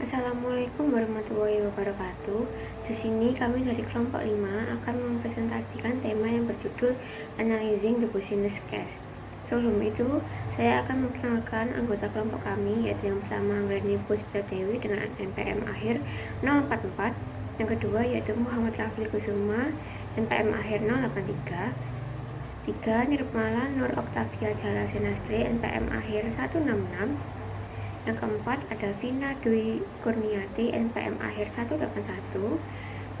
Assalamualaikum warahmatullahi wabarakatuh. Di sini kami dari kelompok 5 akan mempresentasikan tema yang berjudul Analyzing the Business Case. Sebelum itu, saya akan memperkenalkan anggota kelompok kami, yaitu yang pertama Anggrini Puspiatiwi dengan NPM akhir 044, yang kedua yaitu Muhammad Rafli Kusuma NPM akhir 083, 3 Nirmala Nur Oktavia Jala Senastri NPM akhir 166, yang keempat ada Vina Dwi Kurniati NPM akhir 181, 5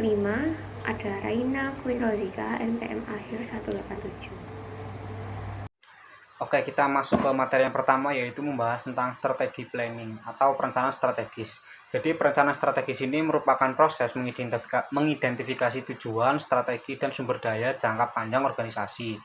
ada Raina Quirozika NPM akhir 187. Oke, kita masuk ke materi yang pertama, yaitu membahas tentang strategi planning atau perencanaan strategis. Jadi perencanaan strategis ini merupakan proses mengidentifikasi tujuan, strategi, dan sumber daya jangka panjang organisasi.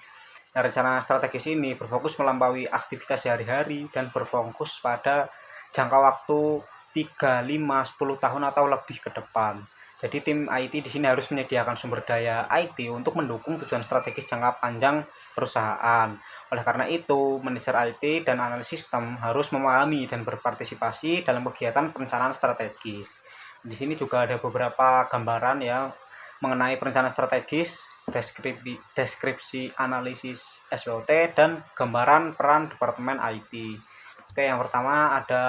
Nah, rencana strategis ini berfokus melampaui aktivitas sehari-hari dan berfokus pada jangka waktu 3, 5, 10 tahun atau lebih ke depan. Jadi tim IT di sini harus menyediakan sumber daya IT untuk mendukung tujuan strategis jangka panjang perusahaan. Oleh karena itu, manajer IT dan analis sistem harus memahami dan berpartisipasi dalam kegiatan perencanaan strategis. Di sini juga ada beberapa gambaran ya mengenai perencanaan strategis, deskripsi analisis SWOT, dan gambaran peran Departemen IT. Oke, yang pertama ada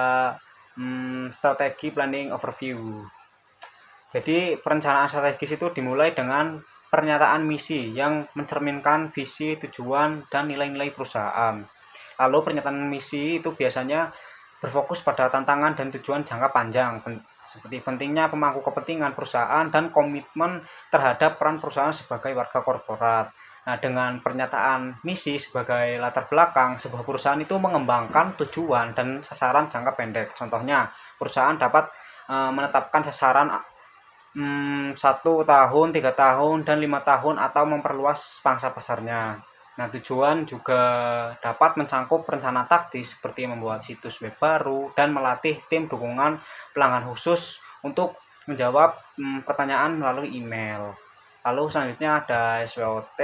strategi planning overview. Jadi perencanaan strategis itu dimulai dengan pernyataan misi yang mencerminkan visi, tujuan, dan nilai-nilai perusahaan. Lalu pernyataan misi itu biasanya berfokus pada tantangan dan tujuan jangka panjang, seperti pentingnya pemangku kepentingan perusahaan dan komitmen terhadap peran perusahaan sebagai warga korporat. Nah, dengan pernyataan misi sebagai latar belakang, sebuah perusahaan itu mengembangkan tujuan dan sasaran jangka pendek. Contohnya, perusahaan dapat menetapkan sasaran 1 tahun, 3 tahun, dan 5 tahun atau memperluas pangsa pasarnya. Nah, tujuan juga dapat mencangkup rencana taktis seperti membuat situs web baru dan melatih tim dukungan pelanggan khusus untuk menjawab pertanyaan melalui email. Lalu selanjutnya ada SWOT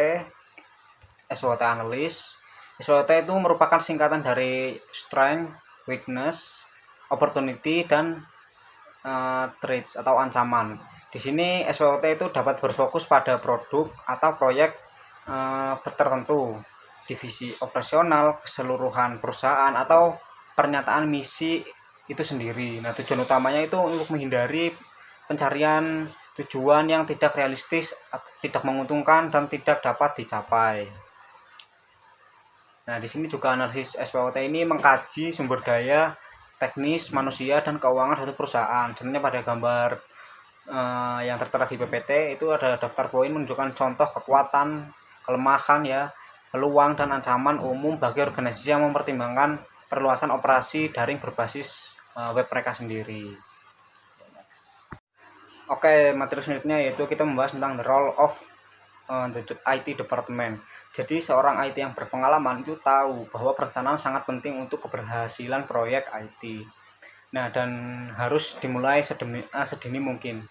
analysis. SWOT itu merupakan singkatan dari strength, weakness, opportunity, dan threats atau ancaman. Di sini SWOT itu dapat berfokus pada produk atau proyek tertentu, divisi operasional, keseluruhan perusahaan, atau pernyataan misi itu sendiri. Nah, tujuan utamanya itu untuk menghindari pencarian tujuan yang tidak realistis, tidak menguntungkan, dan tidak dapat dicapai. Nah, di sini juga analisis SWOT ini mengkaji sumber daya, teknis, manusia, dan keuangan suatu perusahaan. Contohnya pada gambar yang tertera di PPT itu ada daftar poin menunjukkan contoh kekuatan, kelemahan ya, peluang, dan ancaman umum bagi organisasi yang mempertimbangkan perluasan operasi daring berbasis web mereka sendiri. Oke, materi selanjutnya yaitu kita membahas tentang the role of the IT department. Jadi seorang IT yang berpengalaman itu tahu bahwa perencanaan sangat penting untuk keberhasilan proyek IT. Nah, dan harus dimulai sedini mungkin.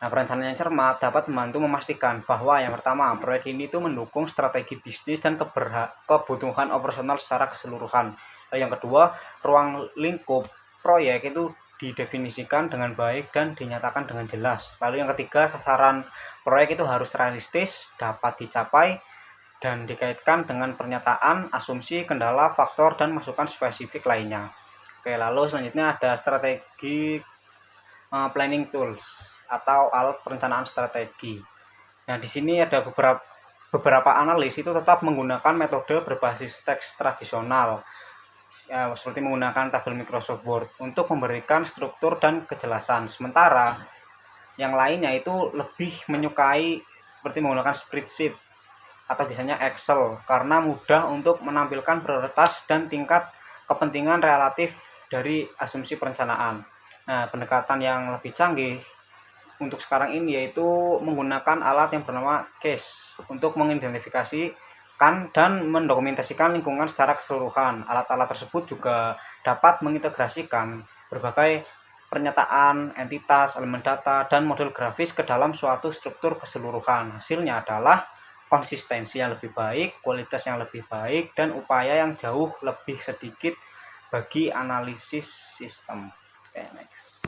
Nah, perencanaan yang cermat dapat membantu memastikan bahwa yang pertama, proyek ini itu mendukung strategi bisnis dan kebutuhan operasional secara keseluruhan. Yang kedua, ruang lingkup proyek itu didefinisikan dengan baik dan dinyatakan dengan jelas. Lalu yang ketiga, sasaran proyek itu harus realistis, dapat dicapai, dan dikaitkan dengan pernyataan, asumsi, kendala, faktor, dan masukan spesifik lainnya. Oke, lalu selanjutnya ada strategi planning tools atau alat perencanaan strategi. Nah, di sini ada beberapa analis itu tetap menggunakan metode berbasis teks tradisional, seperti menggunakan tabel Microsoft Word untuk memberikan struktur dan kejelasan. Sementara yang lainnya itu lebih menyukai seperti menggunakan spreadsheet atau biasanya Excel karena mudah untuk menampilkan prioritas dan tingkat kepentingan relatif dari asumsi perencanaan. Nah, pendekatan yang lebih canggih untuk sekarang ini yaitu menggunakan alat yang bernama case untuk mengidentifikasikan dan mendokumentasikan lingkungan secara keseluruhan. Alat-alat tersebut juga dapat mengintegrasikan berbagai pernyataan, entitas, elemen data, dan model grafis ke dalam suatu struktur keseluruhan. Hasilnya adalah konsistensi yang lebih baik, kualitas yang lebih baik, dan upaya yang jauh lebih sedikit bagi analisis sistem. Oke, next.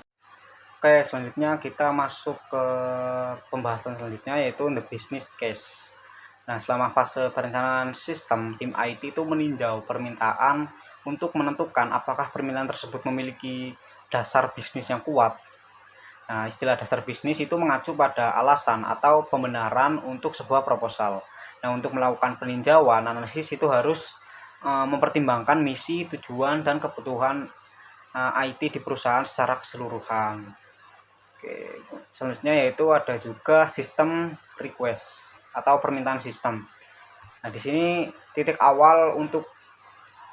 Oke, selanjutnya kita masuk ke pembahasan selanjutnya, yaitu the business case. Nah, selama fase perencanaan sistem, tim IT itu meninjau permintaan untuk menentukan apakah permintaan tersebut memiliki dasar bisnis yang kuat. Nah, istilah dasar bisnis itu mengacu pada alasan atau pembenaran untuk sebuah proposal. Nah, untuk melakukan peninjauan, analisis itu harus mempertimbangkan misi, tujuan, dan kebutuhan IT di perusahaan secara keseluruhan. Oke, selanjutnya yaitu ada juga sistem request atau permintaan sistem. Nah, di sini titik awal untuk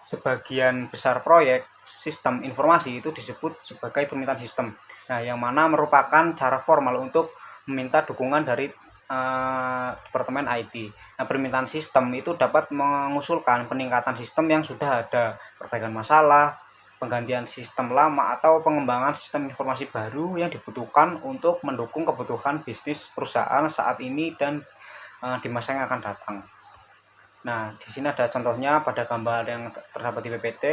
sebagian besar proyek sistem informasi itu disebut sebagai permintaan sistem. Nah, yang mana merupakan cara formal untuk meminta dukungan dari Departemen IT. Nah, permintaan sistem itu dapat mengusulkan peningkatan sistem yang sudah ada, perbaikan masalah, penggantian sistem lama, atau pengembangan sistem informasi baru yang dibutuhkan untuk mendukung kebutuhan bisnis perusahaan saat ini dan di masa yang akan datang. Nah, di sini ada contohnya pada gambar yang terdapat di PPT,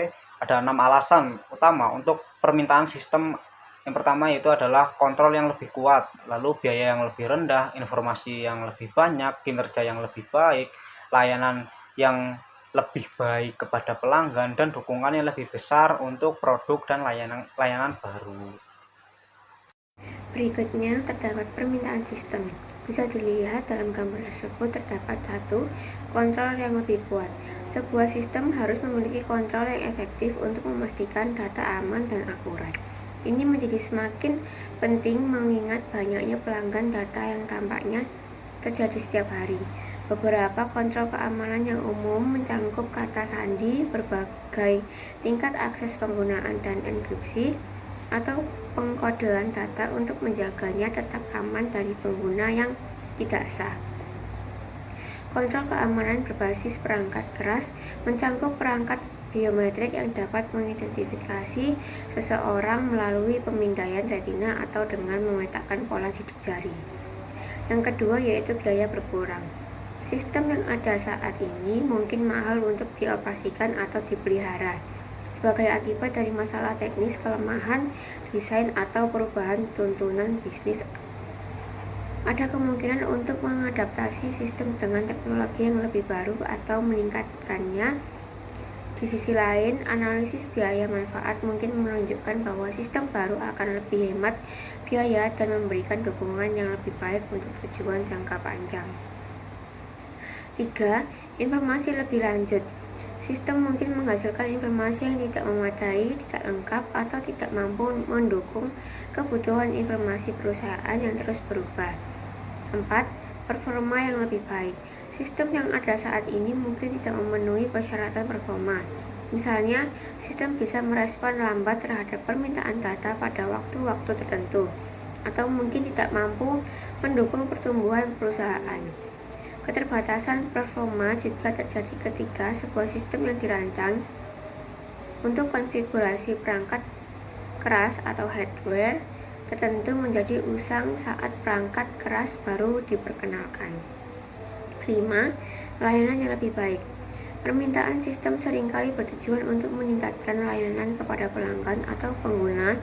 ada 6 alasan utama untuk permintaan sistem. Yang pertama yaitu adalah kontrol yang lebih kuat, lalu biaya yang lebih rendah, informasi yang lebih banyak, kinerja yang lebih baik, layanan yang lebih baik kepada pelanggan, dan dukungan yang lebih besar untuk produk dan layanan baru. Berikutnya terdapat permintaan sistem. Bisa dilihat dalam gambar tersebut terdapat 1. Kontrol yang lebih kuat. Sebuah sistem harus memiliki kontrol yang efektif untuk memastikan data aman dan akurat. Ini menjadi semakin penting mengingat banyaknya pelanggan data yang tampaknya terjadi setiap hari. Beberapa kontrol keamanan yang umum mencangkup kata sandi, berbagai tingkat akses penggunaan dan enkripsi, atau pengkodean data untuk menjaganya tetap aman dari pengguna yang tidak sah. Kontrol keamanan berbasis perangkat keras mencangkup perangkat biometrik yang dapat mengidentifikasi seseorang melalui pemindaian retina atau dengan memetakan pola sidik jari. Yang kedua yaitu biaya berkurang. Sistem yang ada saat ini mungkin mahal untuk dioperasikan atau dipelihara sebagai akibat dari masalah teknis, kelemahan desain, atau perubahan tuntunan bisnis. Ada kemungkinan untuk mengadaptasi sistem dengan teknologi yang lebih baru atau meningkatkannya. Di sisi lain, analisis biaya manfaat mungkin menunjukkan bahwa sistem baru akan lebih hemat biaya dan memberikan dukungan yang lebih baik untuk tujuan jangka panjang. 3. Informasi lebih lanjut. Sistem mungkin menghasilkan informasi yang tidak memadai, tidak lengkap, atau tidak mampu mendukung kebutuhan informasi perusahaan yang terus berubah. 4. Performa yang lebih baik. Sistem yang ada saat ini mungkin tidak memenuhi persyaratan performa. Misalnya, sistem bisa merespon lambat terhadap permintaan data pada waktu-waktu tertentu, atau mungkin tidak mampu mendukung pertumbuhan perusahaan. Keterbatasan performa juga terjadi ketika sebuah sistem yang dirancang untuk konfigurasi perangkat keras atau hardware tertentu menjadi usang saat perangkat keras baru diperkenalkan. 5. Layanan yang lebih baik. Permintaan sistem seringkali bertujuan untuk meningkatkan layanan kepada pelanggan atau pengguna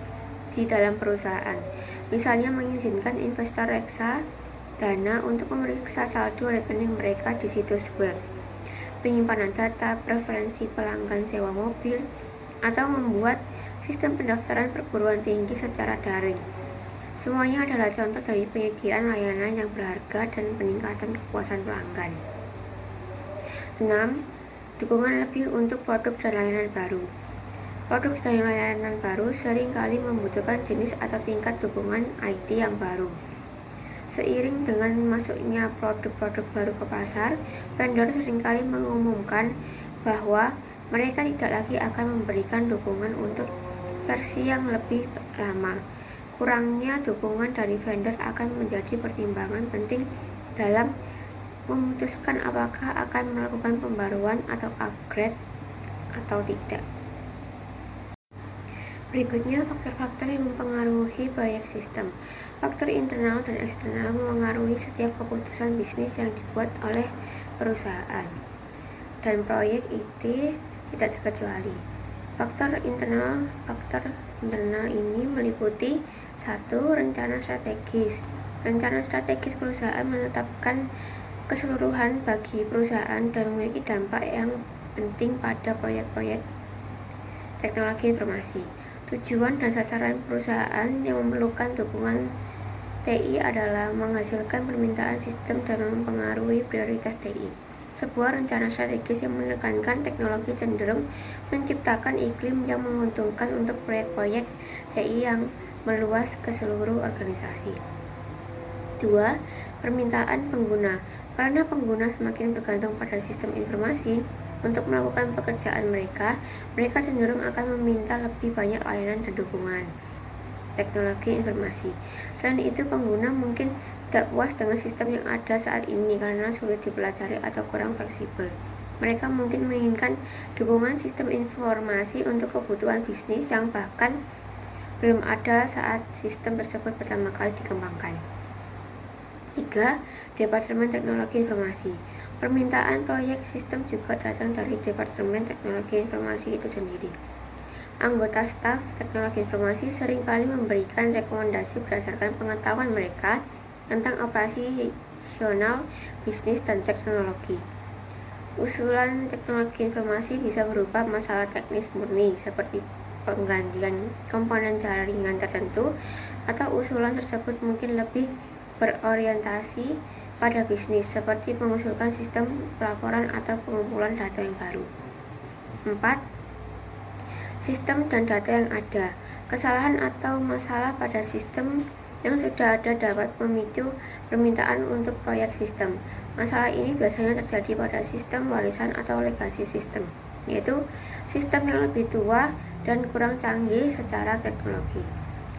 di dalam perusahaan. Misalnya mengizinkan investor reksa dana untuk memeriksa saldo rekening mereka di situs web, penyimpanan data, preferensi pelanggan sewa mobil, atau membuat sistem pendaftaran perguruan tinggi secara daring. Semuanya adalah contoh dari penyediaan layanan yang berharga dan peningkatan kepuasan pelanggan. 6. Dukungan lebih untuk produk dan layanan baru. Produk dan layanan baru seringkali membutuhkan jenis atau tingkat dukungan IT yang baru. Seiring dengan masuknya produk-produk baru ke pasar, vendor seringkali mengumumkan bahwa mereka tidak lagi akan memberikan dukungan untuk versi yang lebih lama. Kurangnya dukungan dari vendor akan menjadi pertimbangan penting dalam memutuskan apakah akan melakukan pembaruan atau upgrade atau tidak. Berikutnya, faktor-faktor yang mempengaruhi proyek sistem. Faktor internal dan eksternal memengaruhi setiap keputusan bisnis yang dibuat oleh perusahaan, dan proyek IT tidak terkecuali. Faktor internal, faktor internal ini meliputi 1. Rencana strategis. Rencana strategis perusahaan menetapkan keseluruhan bagi perusahaan dan memiliki dampak yang penting pada proyek-proyek teknologi informasi. Tujuan dan sasaran perusahaan yang memerlukan dukungan TI adalah menghasilkan permintaan sistem dan mempengaruhi prioritas TI. Sebuah rencana strategis yang menekankan teknologi cenderung menciptakan iklim yang menguntungkan untuk proyek-proyek TI yang meluas ke seluruh organisasi. 2. Permintaan pengguna. Karena pengguna semakin bergantung pada sistem informasi untuk melakukan pekerjaan mereka cenderung akan meminta lebih banyak layanan dan dukungan teknologi informasi. Selain itu, pengguna mungkin tidak puas dengan sistem yang ada saat ini karena sulit dipelajari atau kurang fleksibel. Mereka mungkin menginginkan dukungan sistem informasi untuk kebutuhan bisnis yang bahkan belum ada saat sistem tersebut pertama kali dikembangkan. 3. Departemen Teknologi Informasi. Permintaan proyek sistem juga datang dari Departemen Teknologi Informasi itu sendiri. Anggota staf teknologi informasi seringkali memberikan rekomendasi berdasarkan pengetahuan mereka tentang operasional bisnis dan teknologi. Usulan teknologi informasi bisa berupa masalah teknis murni seperti penggantian komponen jaringan tertentu, atau usulan tersebut mungkin lebih berorientasi pada bisnis seperti mengusulkan sistem pelaporan atau pengumpulan data yang baru. 4. Sistem dan data yang ada. Kesalahan atau masalah pada sistem yang sudah ada dapat memicu permintaan untuk proyek sistem. Masalah ini biasanya terjadi pada sistem warisan atau legasi sistem, yaitu sistem yang lebih tua dan kurang canggih secara teknologi.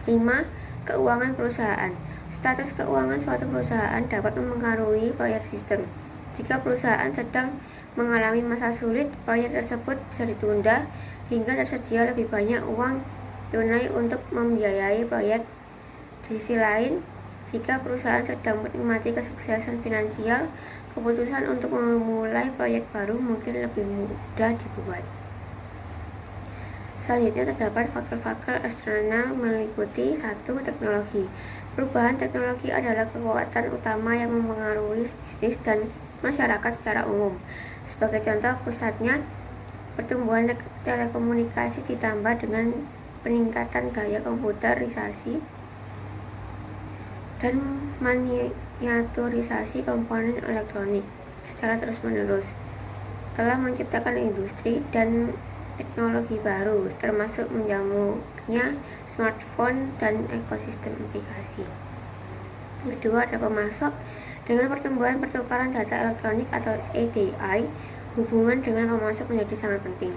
5. Keuangan perusahaan. Status keuangan suatu perusahaan dapat mempengaruhi proyek sistem. Jika perusahaan sedang mengalami masa sulit, proyek tersebut bisa ditunda hingga tersedia lebih banyak uang tunai untuk membiayai proyek. Di sisi lain, jika perusahaan sedang menikmati kesuksesan finansial, keputusan untuk memulai proyek baru mungkin lebih mudah dibuat. Selanjutnya terdapat faktor-faktor eksternal meliputi 1. Teknologi. Perubahan teknologi adalah kekuatan utama yang mempengaruhi bisnis dan masyarakat secara umum. Sebagai contoh, pusatnya pertumbuhan telekomunikasi ditambah dengan peningkatan gaya komputerisasi dan miniaturisasi komponen elektronik secara terus-menerus telah menciptakan industri dan teknologi baru, termasuk menjamurnya smartphone dan ekosistem aplikasi. Kedua, ada pemasok. Dengan pertumbuhan pertukaran data elektronik atau EDI, hubungan dengan pemasok menjadi sangat penting.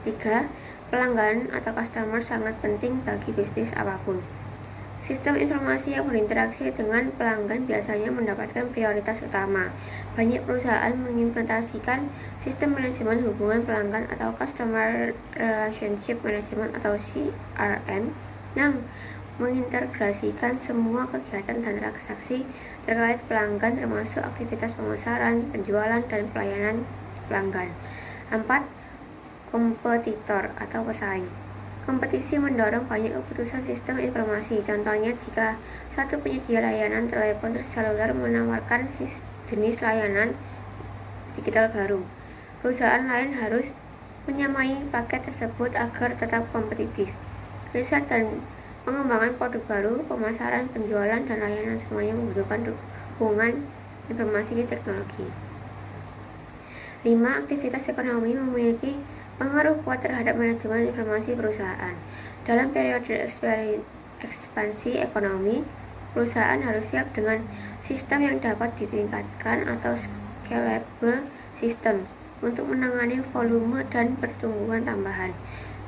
3. Pelanggan atau customer sangat penting bagi bisnis apapun. Sistem informasi yang berinteraksi dengan pelanggan biasanya mendapatkan prioritas utama. Banyak perusahaan mengimplementasikan sistem manajemen hubungan pelanggan atau Customer Relationship Management atau CRM yang mengintegrasikan semua kegiatan dan transaksi terkait pelanggan termasuk aktivitas pemasaran, penjualan, dan pelayanan pelanggan. 4. Kompetitor atau pesaing. Kompetisi mendorong banyak keputusan sistem informasi. Contohnya, jika satu penyedia layanan telepon seluler menawarkan jenis layanan digital baru, perusahaan lain harus menyamai paket tersebut agar tetap kompetitif. Riset dan pengembangan produk baru, pemasaran, penjualan, dan layanan semuanya membutuhkan hubungan informasi teknologi. 5. Aktivitas ekonomi memiliki pengaruh kuat terhadap manajemen informasi perusahaan. Dalam periode ekspansi ekonomi, perusahaan harus siap dengan sistem yang dapat ditingkatkan atau scalable system untuk menangani volume dan pertumbuhan tambahan.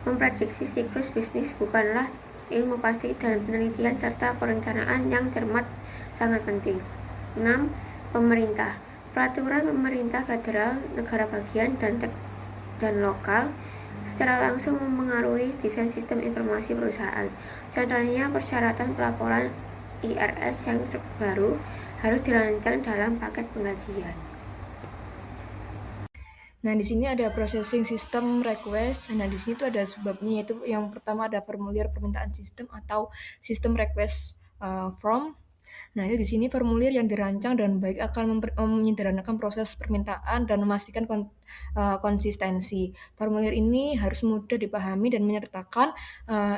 Memprediksi siklus bisnis bukanlah ilmu pasti, dan penelitian serta perencanaan yang cermat sangat penting. 6. Pemerintah. Peraturan pemerintah federal, negara bagian, dan lokal secara langsung mempengaruhi desain sistem informasi perusahaan. Contohnya, persyaratan pelaporan IRS yang terbaru harus dirancang dalam paket penggajian. Nah, di sini ada processing system request. Nah, di sini tuh ada sebabnya, yaitu yang pertama ada formulir permintaan sistem atau sistem request form. Nah, itu di sini formulir yang dirancang dan baik akan menyederhanakan proses permintaan dan memastikan konsistensi. Formulir ini harus mudah dipahami dan menyertakan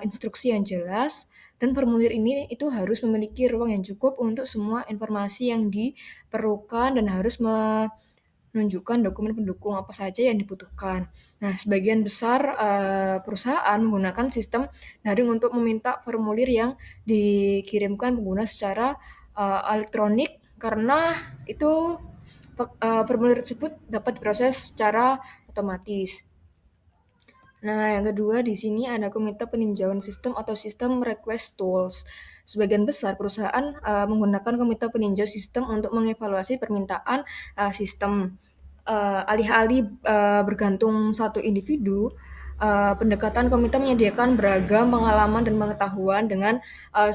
instruksi yang jelas. Dan formulir ini itu harus memiliki ruang yang cukup untuk semua informasi yang diperlukan dan harus menunjukkan dokumen pendukung apa saja yang dibutuhkan. Nah, sebagian besar perusahaan menggunakan sistem daring untuk meminta formulir yang dikirimkan pengguna secara elektronik karena itu formulir tersebut dapat diproses secara otomatis. Nah, yang kedua di sini ada komite peninjauan sistem atau sistem request tools. Sebagian besar perusahaan menggunakan komite peninjau sistem untuk mengevaluasi permintaan sistem. Alih-alih bergantung satu individu, pendekatan komite menyediakan beragam pengalaman dan pengetahuan dengan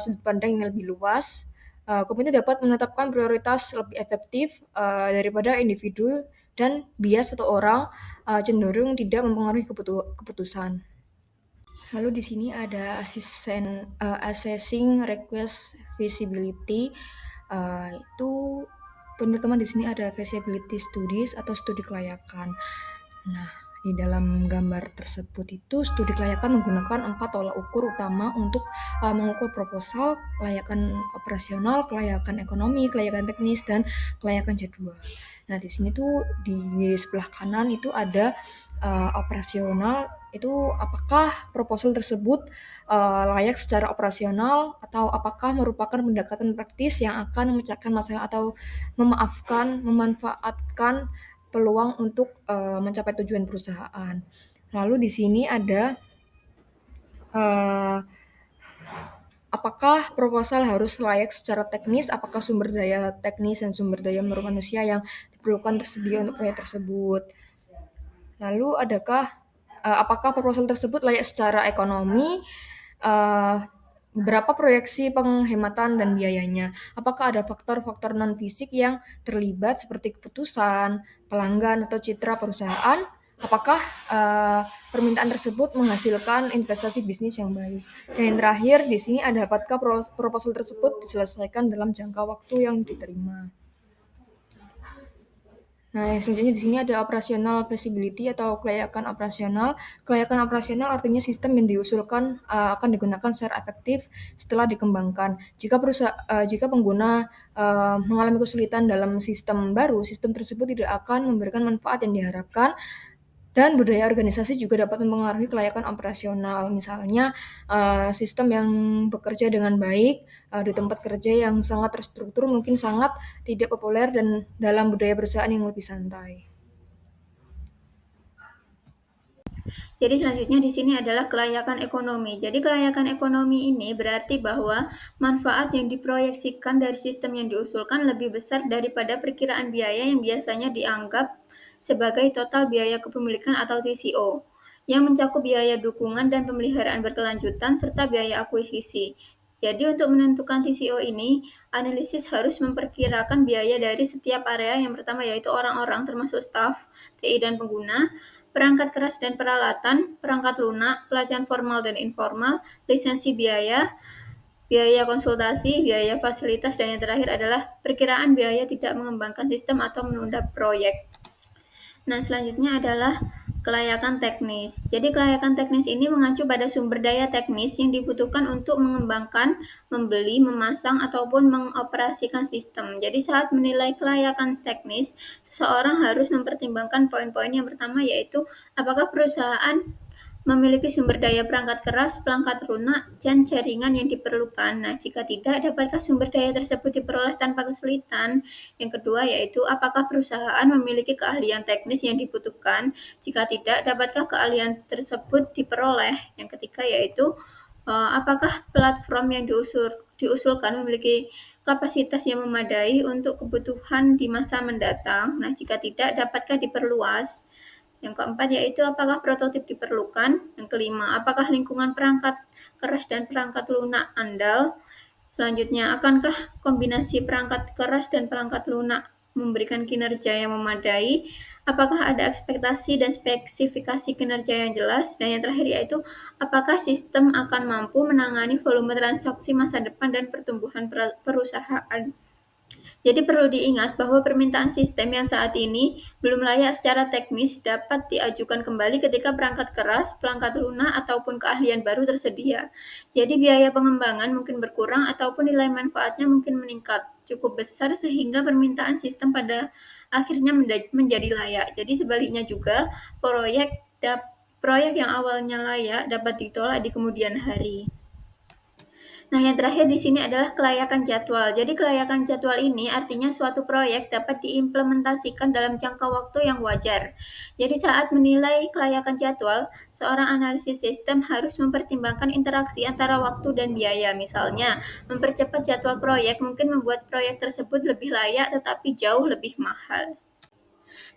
sudut pandang yang lebih luas. Komite dapat menetapkan prioritas lebih efektif daripada individu dan bias satu orang cenderung tidak mempengaruhi keputusan. Lalu di sini ada assessing request feasibility. Itu pertama di sini ada feasibility studies atau studi kelayakan. Nah, di dalam gambar tersebut itu studi kelayakan menggunakan 4 tolak ukur utama untuk mengukur proposal, kelayakan operasional, kelayakan ekonomi, kelayakan teknis, dan kelayakan jadwal. Nah, di sini tuh di sebelah kanan itu ada operasional, itu apakah proposal tersebut layak secara operasional atau apakah merupakan pendekatan praktis yang akan memecahkan masalah atau memanfaatkan peluang untuk mencapai tujuan perusahaan. Lalu di sini ada apakah proposal harus layak secara teknis, apakah sumber daya teknis dan sumber daya manusia yang diperlukan tersedia untuk proyek tersebut. Lalu apakah proposal tersebut layak secara ekonomi, berapa proyeksi penghematan dan biayanya, apakah ada faktor-faktor non-fisik yang terlibat seperti keputusan, pelanggan, atau citra perusahaan, apakah permintaan tersebut menghasilkan investasi bisnis yang baik. Dan yang terakhir di sini ada apakah proposal tersebut diselesaikan dalam jangka waktu yang diterima. Nah, yang selanjutnya di sini ada operasional feasibility atau kelayakan operasional. Kelayakan operasional artinya sistem yang diusulkan akan digunakan secara efektif setelah dikembangkan. Jika pengguna mengalami kesulitan dalam sistem baru, sistem tersebut tidak akan memberikan manfaat yang diharapkan. Dan budaya organisasi juga dapat mempengaruhi kelayakan operasional. Misalnya, sistem yang bekerja dengan baik di tempat kerja yang sangat terstruktur mungkin sangat tidak populer dan dalam budaya perusahaan yang lebih santai. Jadi selanjutnya di sini adalah kelayakan ekonomi. Jadi kelayakan ekonomi ini berarti bahwa manfaat yang diproyeksikan dari sistem yang diusulkan lebih besar daripada perkiraan biaya yang biasanya dianggap sebagai total biaya kepemilikan atau TCO, yang mencakup biaya dukungan dan pemeliharaan berkelanjutan serta biaya akuisisi. Jadi untuk menentukan TCO ini, analisis harus memperkirakan biaya dari setiap area. Yang pertama yaitu orang-orang termasuk staf, TI dan pengguna, perangkat keras dan peralatan, perangkat lunak, pelatihan formal dan informal, lisensi biaya, biaya konsultasi, biaya fasilitas, dan yang terakhir adalah perkiraan biaya tidak mengembangkan sistem atau menunda proyek. Nah, selanjutnya adalah kelayakan teknis. Jadi kelayakan teknis ini mengacu pada sumber daya teknis yang dibutuhkan untuk mengembangkan, membeli, memasang, ataupun mengoperasikan sistem. Jadi saat menilai kelayakan teknis, seseorang harus mempertimbangkan poin-poin yang pertama yaitu apakah perusahaan memiliki sumber daya perangkat keras, perangkat lunak, dan jaringan yang diperlukan. Nah, jika tidak, dapatkah sumber daya tersebut diperoleh tanpa kesulitan? Yang kedua yaitu apakah perusahaan memiliki keahlian teknis yang dibutuhkan? Jika tidak, dapatkah keahlian tersebut diperoleh? Yang ketiga yaitu apakah platform yang diusulkan memiliki kapasitas yang memadai untuk kebutuhan di masa mendatang? Nah, jika tidak, dapatkah diperluas? Yang keempat yaitu apakah prototip diperlukan? Yang kelima, apakah lingkungan perangkat keras dan perangkat lunak andal? Selanjutnya, akankah kombinasi perangkat keras dan perangkat lunak memberikan kinerja yang memadai, apakah ada ekspektasi dan spesifikasi kinerja yang jelas, dan yang terakhir yaitu apakah sistem akan mampu menangani volume transaksi masa depan dan pertumbuhan perusahaan. Jadi perlu diingat bahwa permintaan sistem yang saat ini belum layak secara teknis dapat diajukan kembali ketika perangkat keras, perangkat lunak, ataupun keahlian baru tersedia. Jadi biaya pengembangan mungkin berkurang ataupun nilai manfaatnya mungkin meningkat cukup besar sehingga permintaan sistem pada akhirnya menjadi layak. Jadi sebaliknya juga proyek yang awalnya layak dapat ditolak di kemudian hari. Nah, yang terakhir di sini adalah kelayakan jadwal. Jadi, kelayakan jadwal ini artinya suatu proyek dapat diimplementasikan dalam jangka waktu yang wajar. Jadi, saat menilai kelayakan jadwal, seorang analisis sistem harus mempertimbangkan interaksi antara waktu dan biaya. Misalnya, mempercepat jadwal proyek mungkin membuat proyek tersebut lebih layak tetapi jauh lebih mahal.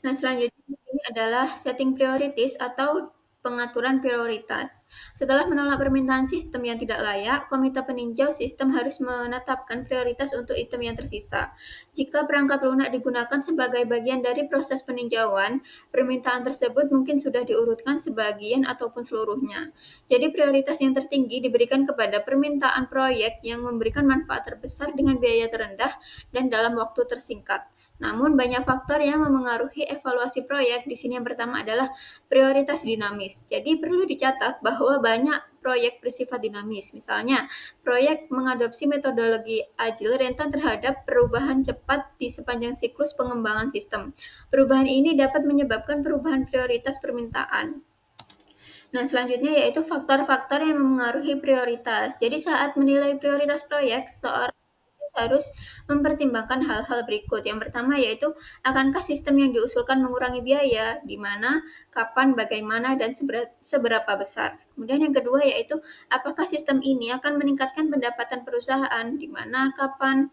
Nah, selanjutnya di sini adalah setting priorities atau pengaturan prioritas. Setelah menolak permintaan sistem yang tidak layak, komite peninjau sistem harus menetapkan prioritas untuk item yang tersisa. Jika perangkat lunak digunakan sebagai bagian dari proses peninjauan, permintaan tersebut mungkin sudah diurutkan sebagian ataupun seluruhnya. Jadi prioritas yang tertinggi diberikan kepada permintaan proyek yang memberikan manfaat terbesar dengan biaya terendah dan dalam waktu tersingkat. Namun banyak faktor yang memengaruhi evaluasi proyek. Di sini yang pertama adalah prioritas dinamis. Jadi perlu dicatat bahwa banyak proyek bersifat dinamis. Misalnya, proyek mengadopsi metodologi agile rentan terhadap perubahan cepat di sepanjang siklus pengembangan sistem. Perubahan ini dapat menyebabkan perubahan prioritas permintaan. Nah, selanjutnya yaitu faktor-faktor yang memengaruhi prioritas. Jadi saat menilai prioritas proyek, seseorang harus mempertimbangkan hal-hal berikut. Yang pertama yaitu, akankah sistem yang diusulkan mengurangi biaya, di mana, kapan, bagaimana, dan seberapa besar. Kemudian yang kedua yaitu, apakah sistem ini akan meningkatkan pendapatan perusahaan, di mana, kapan,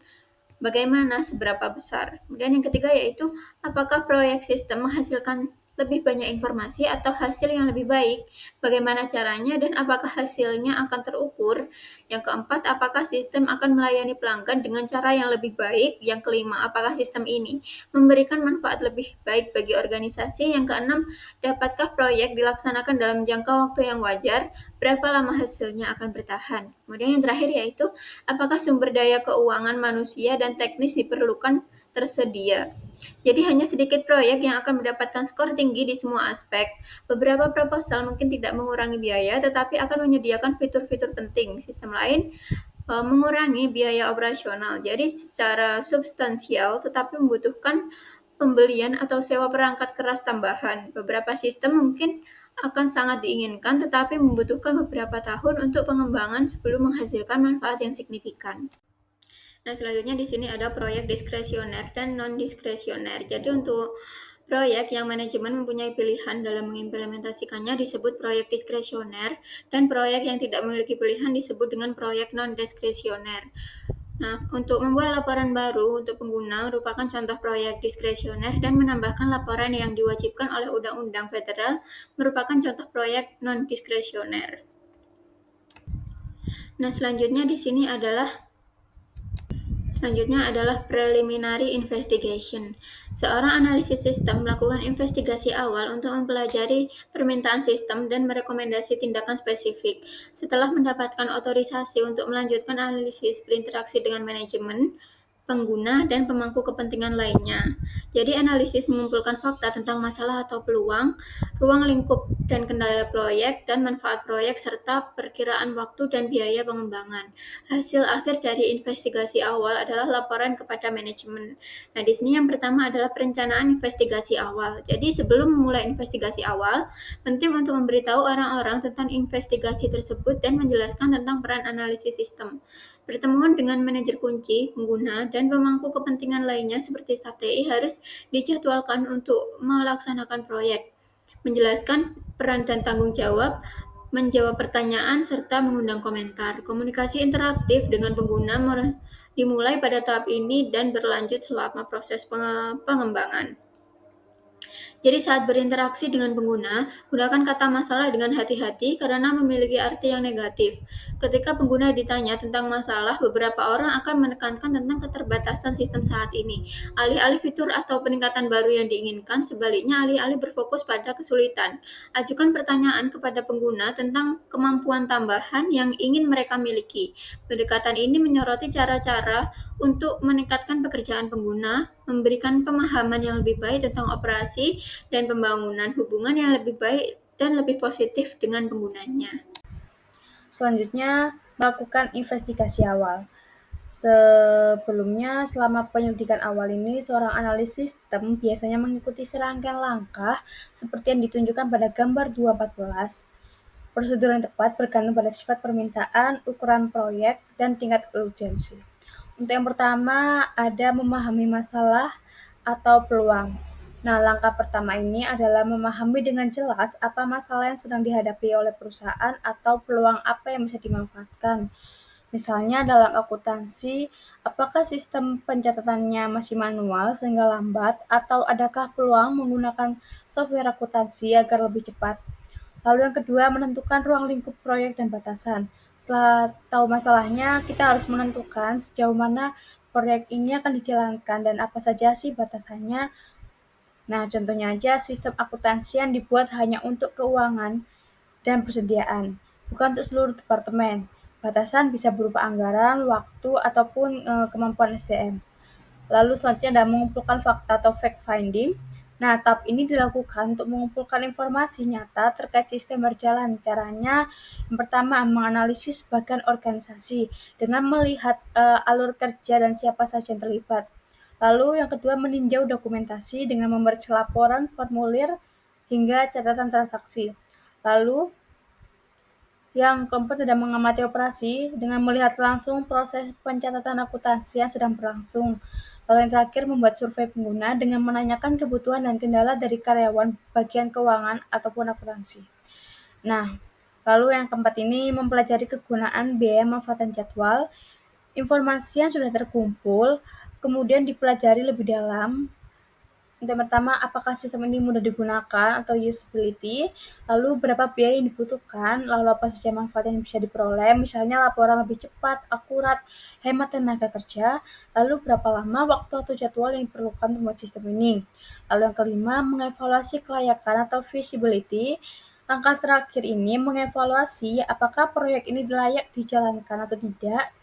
bagaimana, seberapa besar. Kemudian yang ketiga yaitu, apakah proyek sistem menghasilkan lebih banyak informasi atau hasil yang lebih baik, bagaimana caranya, dan apakah hasilnya akan terukur. Yang keempat, apakah sistem akan melayani pelanggan dengan cara yang lebih baik. Yang kelima, apakah sistem ini memberikan manfaat lebih baik bagi organisasi. Yang keenam, dapatkah proyek dilaksanakan dalam jangka waktu yang wajar, berapa lama hasilnya akan bertahan. Kemudian yang terakhir yaitu, apakah sumber daya keuangan manusia dan teknis diperlukan tersedia. Jadi hanya sedikit proyek yang akan mendapatkan skor tinggi di semua aspek. Beberapa proposal mungkin tidak mengurangi biaya, tetapi akan menyediakan fitur-fitur penting. Sistem lain mengurangi biaya operasional. Jadi secara substansial, tetapi membutuhkan pembelian atau sewa perangkat keras tambahan. Beberapa sistem mungkin akan sangat diinginkan, tetapi membutuhkan beberapa tahun untuk pengembangan sebelum menghasilkan manfaat yang signifikan. Nah, selanjutnya di sini ada proyek diskresioner dan non-diskresioner. Jadi untuk proyek yang manajemen mempunyai pilihan dalam mengimplementasikannya disebut proyek diskresioner, dan proyek yang tidak memiliki pilihan disebut dengan proyek non-diskresioner. Nah, untuk membuat laporan baru untuk pengguna merupakan contoh proyek diskresioner, dan menambahkan laporan yang diwajibkan oleh Undang-Undang Federal merupakan contoh proyek non-diskresioner. Nah, selanjutnya di sini adalah preliminary investigation. Seorang analisis sistem melakukan investigasi awal untuk mempelajari permintaan sistem dan merekomendasi tindakan spesifik. Setelah mendapatkan otorisasi untuk melanjutkan analisis berinteraksi dengan manajemen, pengguna, dan pemangku kepentingan lainnya. Jadi analisis mengumpulkan fakta tentang masalah atau peluang, ruang lingkup dan kendala proyek, dan manfaat proyek, serta perkiraan waktu dan biaya pengembangan. Hasil akhir dari investigasi awal adalah laporan kepada manajemen. Nah, di sini yang pertama adalah perencanaan investigasi awal. Jadi sebelum memulai investigasi awal, penting untuk memberitahu orang-orang tentang investigasi tersebut dan menjelaskan tentang peran analisis sistem. Pertemuan dengan manajer kunci, pengguna, dan pemangku kepentingan lainnya seperti staf TI harus dijadwalkan untuk melaksanakan proyek, menjelaskan peran dan tanggung jawab, menjawab pertanyaan, serta mengundang komentar. Komunikasi interaktif dengan pengguna dimulai pada tahap ini dan berlanjut selama proses pengembangan. Jadi saat berinteraksi dengan pengguna, gunakan kata masalah dengan hati-hati karena memiliki arti yang negatif. Ketika pengguna ditanya tentang masalah, beberapa orang akan menekankan tentang keterbatasan sistem saat ini. Alih-alih fitur atau peningkatan baru yang diinginkan, sebaliknya alih-alih berfokus pada kesulitan. Ajukan pertanyaan kepada pengguna tentang kemampuan tambahan yang ingin mereka miliki. Pendekatan ini menyoroti cara-cara untuk meningkatkan pekerjaan pengguna, memberikan pemahaman yang lebih baik tentang operasi, dan pembangunan hubungan yang lebih baik dan lebih positif dengan penggunanya. Selanjutnya, melakukan investigasi awal. Sebelumnya, selama penyelidikan awal ini, seorang analis sistem biasanya mengikuti serangkaian langkah seperti yang ditunjukkan pada gambar 2.14. Prosedur yang tepat bergantung pada sifat permintaan, ukuran proyek, dan tingkat urgensi. Untuk yang pertama, ada memahami masalah atau peluang. Nah, langkah pertama ini adalah memahami dengan jelas apa masalah yang sedang dihadapi oleh perusahaan atau peluang apa yang bisa dimanfaatkan. Misalnya dalam akuntansi, apakah sistem pencatatannya masih manual sehingga lambat, atau adakah peluang menggunakan software akuntansi agar lebih cepat? Lalu yang kedua, menentukan ruang lingkup proyek dan batasan. Setelah tahu masalahnya, kita harus menentukan sejauh mana proyek ini akan dijalankan dan apa saja sih batasannya. Nah, contohnya aja sistem akuntansi yang dibuat hanya untuk keuangan dan persediaan, bukan untuk seluruh departemen. Batasan bisa berupa anggaran, waktu, ataupun kemampuan SDM. Lalu selanjutnya ada mengumpulkan fakta atau fact finding. Nah, tahap ini dilakukan untuk mengumpulkan informasi nyata terkait sistem berjalan. Caranya, yang pertama, menganalisis bagian organisasi dengan melihat alur kerja dan siapa saja yang terlibat. Lalu yang kedua, meninjau dokumentasi dengan memeriksa laporan, formulir, hingga catatan transaksi. Lalu yang keempat ada mengamati operasi dengan melihat langsung proses pencatatan akuntansi yang sedang berlangsung. Lalu yang terakhir membuat survei pengguna dengan menanyakan kebutuhan dan kendala dari karyawan bagian keuangan ataupun akuntansi. Nah, lalu yang keempat ini mempelajari kegunaan biaya manfaat dan jadwal. Informasi yang sudah terkumpul kemudian dipelajari lebih dalam. Yang pertama, apakah sistem ini mudah digunakan atau usability, lalu berapa biaya yang dibutuhkan, lalu apa saja manfaat yang bisa diperoleh, misalnya laporan lebih cepat, akurat, hemat tenaga kerja, lalu berapa lama waktu atau jadwal yang diperlukan untuk membuat sistem ini. Lalu yang kelima, mengevaluasi kelayakan atau feasibility. Langkah terakhir ini mengevaluasi apakah proyek ini layak dijalankan atau tidak.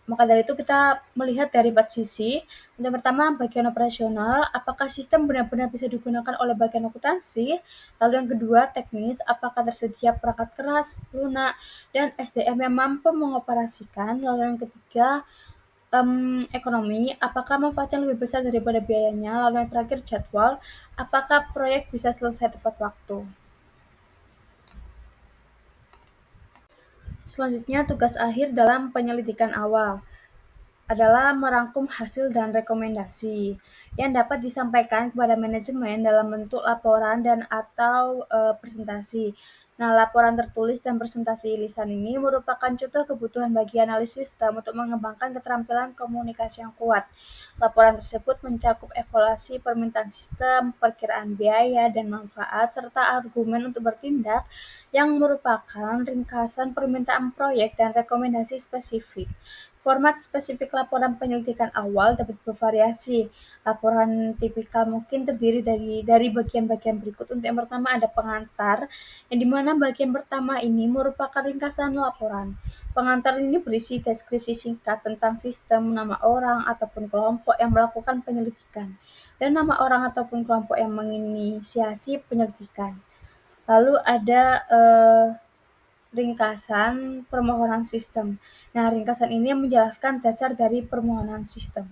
Maka dari itu kita melihat dari 4 sisi. Yang pertama, bagian operasional, apakah sistem benar-benar bisa digunakan oleh bagian akuntansi. Lalu yang kedua, teknis, apakah tersedia perangkat keras, lunak, dan SDM yang mampu mengoperasikan. Lalu yang ketiga, ekonomi, apakah manfaatnya lebih besar daripada biayanya. Lalu yang terakhir, jadwal, apakah proyek bisa selesai tepat waktu. Selanjutnya, tugas akhir dalam penyelidikan awal adalah merangkum hasil dan rekomendasi yang dapat disampaikan kepada manajemen dalam bentuk laporan dan atau presentasi. Nah, laporan tertulis dan presentasi lisan ini merupakan contoh kebutuhan bagi analis sistem untuk mengembangkan keterampilan komunikasi yang kuat. Laporan tersebut mencakup evaluasi permintaan sistem, perkiraan biaya dan manfaat, serta argumen untuk bertindak yang merupakan ringkasan permintaan proyek dan rekomendasi spesifik. Format spesifik laporan penyelidikan awal dapat bervariasi. Laporan tipikal mungkin terdiri dari bagian-bagian berikut. Untuk yang pertama ada pengantar, yang dimana bagian pertama ini merupakan ringkasan laporan. Pengantar ini berisi deskripsi singkat tentang sistem, nama orang ataupun kelompok yang melakukan penyelidikan, dan nama orang ataupun kelompok yang menginisiasi penyelidikan. Lalu ada ringkasan permohonan sistem. Nah, ringkasan ini menjelaskan dasar dari permohonan sistem.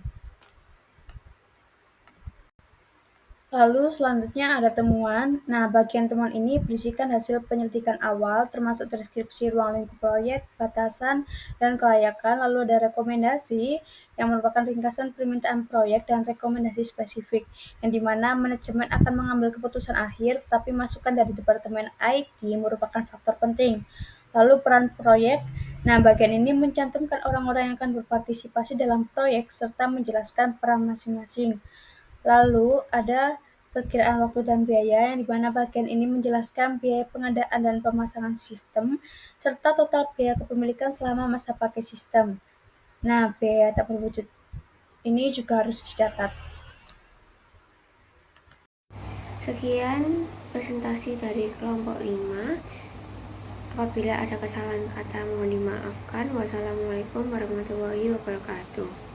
Lalu selanjutnya ada temuan. Nah, bagian temuan ini berisikan hasil penyelidikan awal termasuk deskripsi ruang lingkup proyek, batasan, dan kelayakan. Lalu ada rekomendasi yang merupakan ringkasan permintaan proyek dan rekomendasi spesifik, yang dimana manajemen akan mengambil keputusan akhir, tetapi masukan dari Departemen IT merupakan faktor penting. Lalu peran proyek. Nah, bagian ini mencantumkan orang-orang yang akan berpartisipasi dalam proyek serta menjelaskan peran masing-masing. Lalu ada perkiraan waktu dan biaya, yang dimana bagian ini menjelaskan biaya pengadaan dan pemasangan sistem, serta total biaya kepemilikan selama masa pakai sistem. Nah, biaya tak berwujud ini juga harus dicatat. Sekian presentasi dari kelompok 5. Apabila ada kesalahan kata mohon dimaafkan. Wassalamualaikum warahmatullahi wabarakatuh.